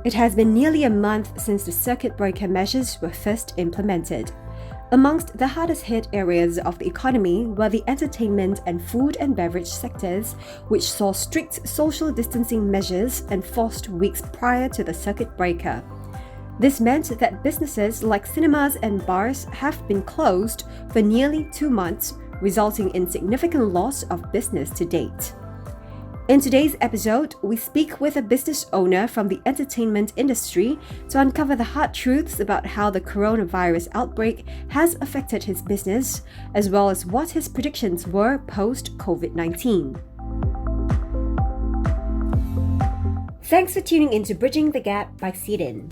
It has been nearly a month since the circuit breaker measures were first implemented. Amongst the hardest hit areas of the economy were the entertainment and food and beverage sectors, which saw strict social distancing measures enforced weeks prior to the circuit breaker. This meant that businesses like cinemas and bars have been closed for nearly 2 months, resulting in significant loss of business to date. In today's episode, we speak with a business owner from the entertainment industry to uncover the hard truths about how the coronavirus outbreak has affected his business, as well as what his predictions were post-COVID-19. Thanks for tuning in to Bridging the Gap by Seedin.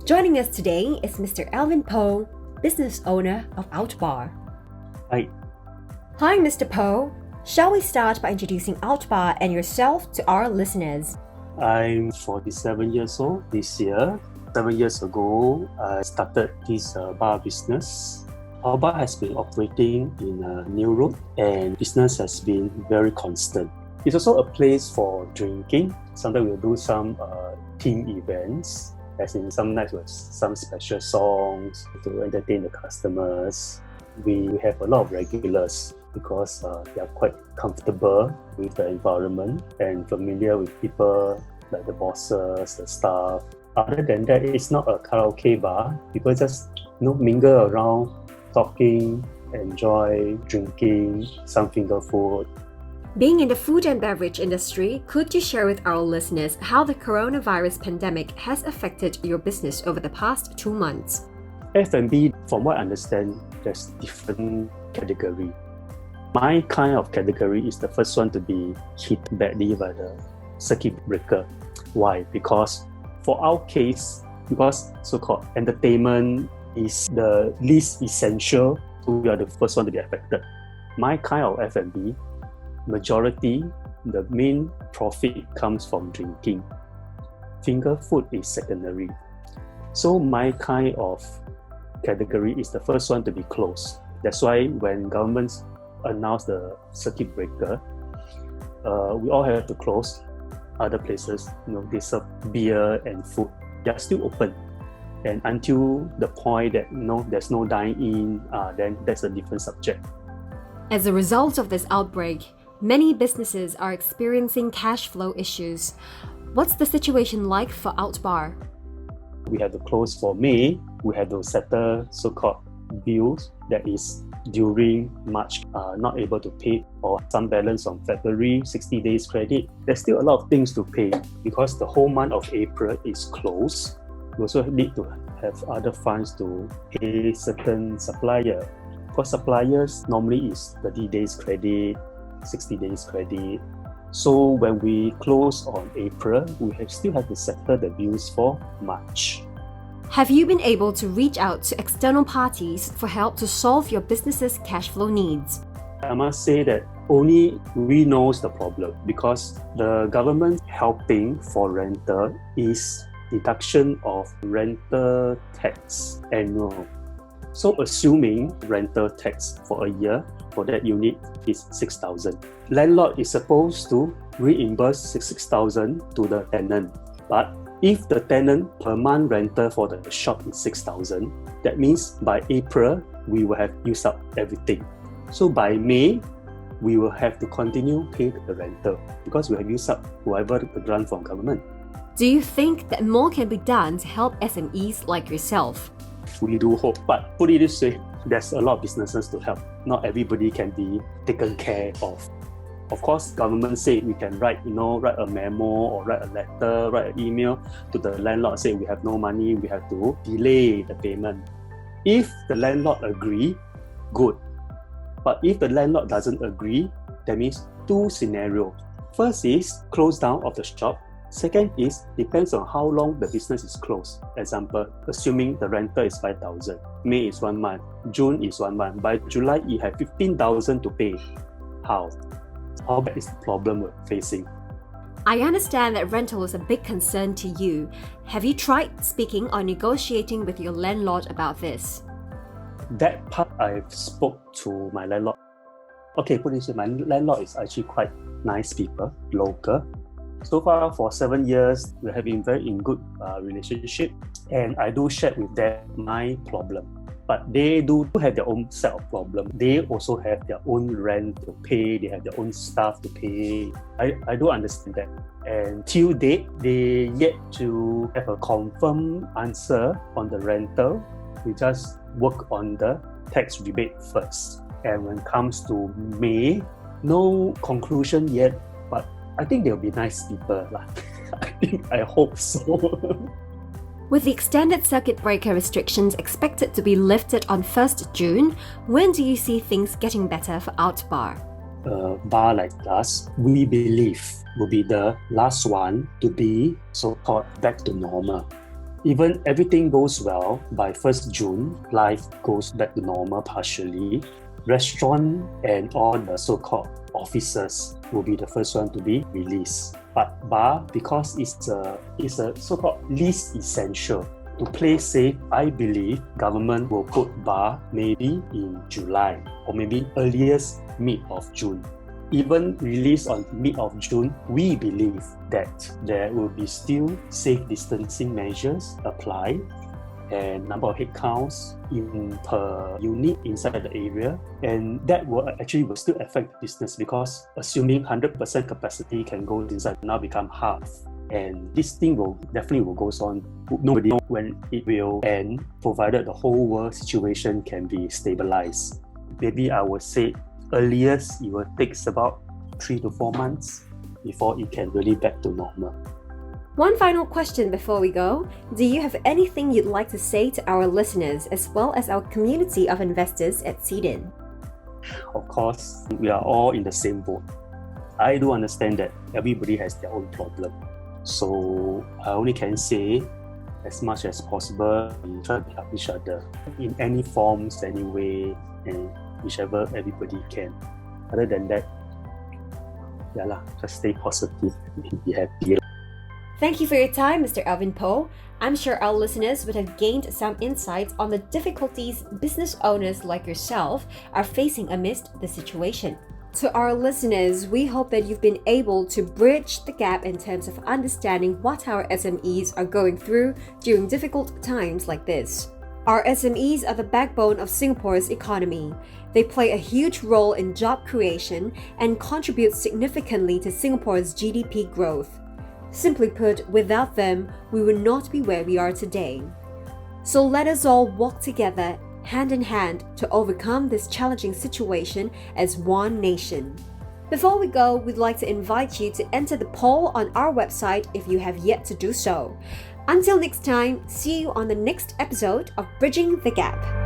Joining us today is Mr. Elvin Poh, business owner of Outbar. Hi. Hi, Mr. Poh. Shall we start by introducing Outbar and yourself to our listeners? I'm 47 years old this year. 7 years ago, I started this bar business. Our bar has been operating in a new road and business has been very constant. It's also a place for drinking. Sometimes we'll do some team events, as in some nights with some special songs to entertain the customers. We have a lot of regulars because they are quite comfortable with the environment and familiar with people like the bosses, the staff. Other than that, it's not a karaoke bar. People just mingle around, talking, enjoy drinking, some finger food. Being in the food and beverage industry, could you share with our listeners how the coronavirus pandemic has affected your business over the past 2 months? F&B, from what I understand, there's different category. My kind of category is the first one to be hit badly by the circuit breaker. Why? Because for our case, because so-called entertainment is the least essential, so we are the first one to be affected. My kind of F&B, majority, the main profit comes from drinking. Finger food is secondary. So my kind of category is the first one to be closed. That's why when governments announce the circuit breaker, we all have to close. Other places, they serve beer and food. They are still open. And until the point that there's no dine-in, then that's a different subject. As a result of this outbreak, many businesses are experiencing cash flow issues. What's the situation like for Outbar? We have to close for May. We have to settle so-called bills that is during March, not able to pay, or some balance on February, 60 days credit. There's still a lot of things to pay because the whole month of April is closed. We also need to have other funds to pay certain supplier. For suppliers, normally is 30 days credit, 60 days credit. So when we close on April, we still have to settle the bills for March. Have you been able to reach out to external parties for help to solve your business's cash flow needs? I must say that only we knows the problem because the government helping for rental is deduction of rental tax annual. So assuming rental tax for a year for that unit is 6,000. Landlord is supposed to reimburse 6,000 to the tenant, but if the tenant per month rental for the shop is 6,000, that means by April, we will have used up everything. So by May, we will have to continue pay the rental because we have used up whatever the grant from government. Do you think that more can be done to help SMEs like yourself? We do hope, but put it this way, there's a lot of businesses to help. Not everybody can be taken care of. Of course, government say we can write a memo or write a letter, write an email to the landlord, say we have no money, we have to delay the payment. If the landlord agree, good. But if the landlord doesn't agree, that means 2 scenarios. First is close down of the shop. Second is depends on how long the business is closed. Example, assuming the rental is 5,000, May is 1 month, June is 1 month. By July, you have 15,000 to pay. How? How bad is the problem we're facing? I understand that rental is a big concern to you. Have you tried speaking or negotiating with your landlord about this? That part I've spoke to my landlord. Okay, put it this way, my landlord is actually quite nice people, local. So far, for 7 years, we have been very in good relationship, and I do share with them my problem. But they do have their own set of problems. They also have their own rent to pay. They have their own staff to pay. I do understand that. And till date, they yet to have a confirmed answer on the rental. We just work on the tax rebate first. And when it comes to May, no conclusion yet, but I think they'll be nice people. I hope so. With the extended circuit breaker restrictions expected to be lifted on 1st June, when do you see things getting better for Outbar? A bar like us, we believe, will be the last one to be so-called back to normal. Even everything goes well, by 1st June, life goes back to normal partially. Restaurant and all the so-called offices will be the first one to be released. But bar, because it's a so-called least essential, to play safe, I believe government will put bar maybe in July or maybe earliest mid of June. Even released on mid of June, we believe that there will be still safe distancing measures applied and number of head counts in per unit inside the area, and that will still affect the business because assuming 100% capacity can go inside now become half, and this thing will definitely go on. Nobody knows when it will end, provided the whole world situation can be stabilized. Maybe I would say earliest it will take about 3 to 4 months before it can really back to normal. One final question before we go. Do you have anything you'd like to say to our listeners as well as our community of investors at Seedin? Of course, we are all in the same boat. I do understand that everybody has their own problem. So I only can say, as much as possible, we try to help each other in any forms, any way, and whichever everybody can. Other than that, just stay positive and be happy. Thank you for your time, Mr. Elvin Poh. I'm sure our listeners would have gained some insights on the difficulties business owners like yourself are facing amidst the situation. To our listeners, we hope that you've been able to bridge the gap in terms of understanding what our SMEs are going through during difficult times like this. Our SMEs are the backbone of Singapore's economy. They play a huge role in job creation and contribute significantly to Singapore's GDP growth. Simply put, without them, we would not be where we are today. So let us all walk together, hand in hand, to overcome this challenging situation as one nation. Before we go, we'd like to invite you to enter the poll on our website if you have yet to do so. Until next time, see you on the next episode of Bridging the Gap.